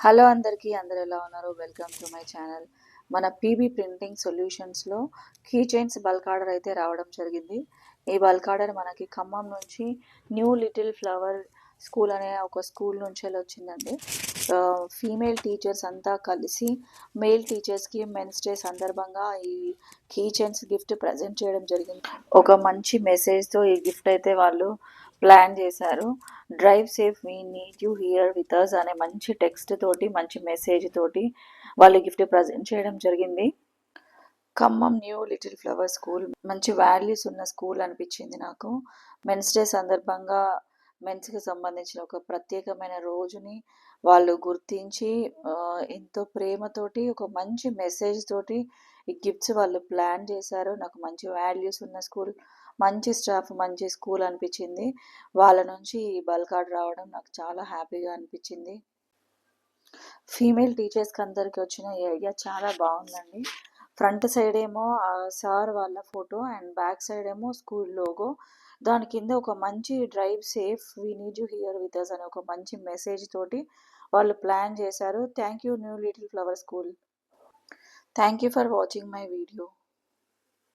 Hello అందరికీ, అందరూ ఎలా ఉన్నారు? Welcome to my channel. మన పీబీ ప్రింటింగ్ సొల్యూషన్స్లో కీ చైన్స్ బల్క్ ఆర్డర్ అయితే రావడం జరిగింది. ఈ బల్క్ ఆర్డర్ మనకి ఖమ్మం నుంచి న్యూ లిటిల్ ఫ్లవర్ స్కూల్ అనే ఒక స్కూల్ నుంచి వచ్చిందండి. ఫీమేల్ టీచర్స్ అంతా కలిసి మేల్ టీచర్స్కి మెన్స్ డే సందర్భంగా ఈ కీ చైన్స్ గిఫ్ట్ ప్రజెంట్ చేయడం జరిగింది. ఒక మంచి మెసేజ్తో ఈ గిఫ్ట్ అయితే వాళ్ళు ప్లాన్ చేశారు. Drive safe, we need you here with us అనే మంచి టెక్స్ట్ తోటి, మంచి మెసేజ్ తోటి వాళ్ళు గిఫ్ట్ ప్రజెంట్ చేయడం జరిగింది. Khammam new little flower school మంచి వాల్యూస్ ఉన్న స్కూల్ అనిపించింది నాకు. మెన్స్ డే సందర్భంగా మెన్స్కి సంబంధించిన ఒక ప్రత్యేకమైన రోజుని వాళ్ళు గుర్తించి ఎంతో ప్రేమతోటి ఒక మంచి మెసేజ్ తోటి ఈ గిఫ్ట్స్ వాళ్ళు ప్లాన్ చేశారు. నాకు మంచి వాల్యూస్ ఉన్న స్కూల్, మంచి స్టాఫ్, మంచి స్కూల్ అనిపించింది. వాళ్ళ నుంచి ఈ బల్క్ ఆర్డర్ రావడం నాకు చాలా హ్యాపీగా అనిపించింది. ఫీమేల్ టీచర్స్కి అందరికి వచ్చిన ఈ ఐడియా చాలా బాగుందండి. ఫ్రంట్ సైడ్ ఏమో సార్ వాళ్ళ ఫోటో అండ్ బ్యాక్ సైడ్ ఏమో స్కూల్ లోగో, దాని కింద ఒక మంచి drive safe, we need you here with us అనే ఒక మంచి మెసేజ్ తోటి వాళ్ళు ప్లాన్ చేశారు. Thank you new little flower school. Thank you for watching my video.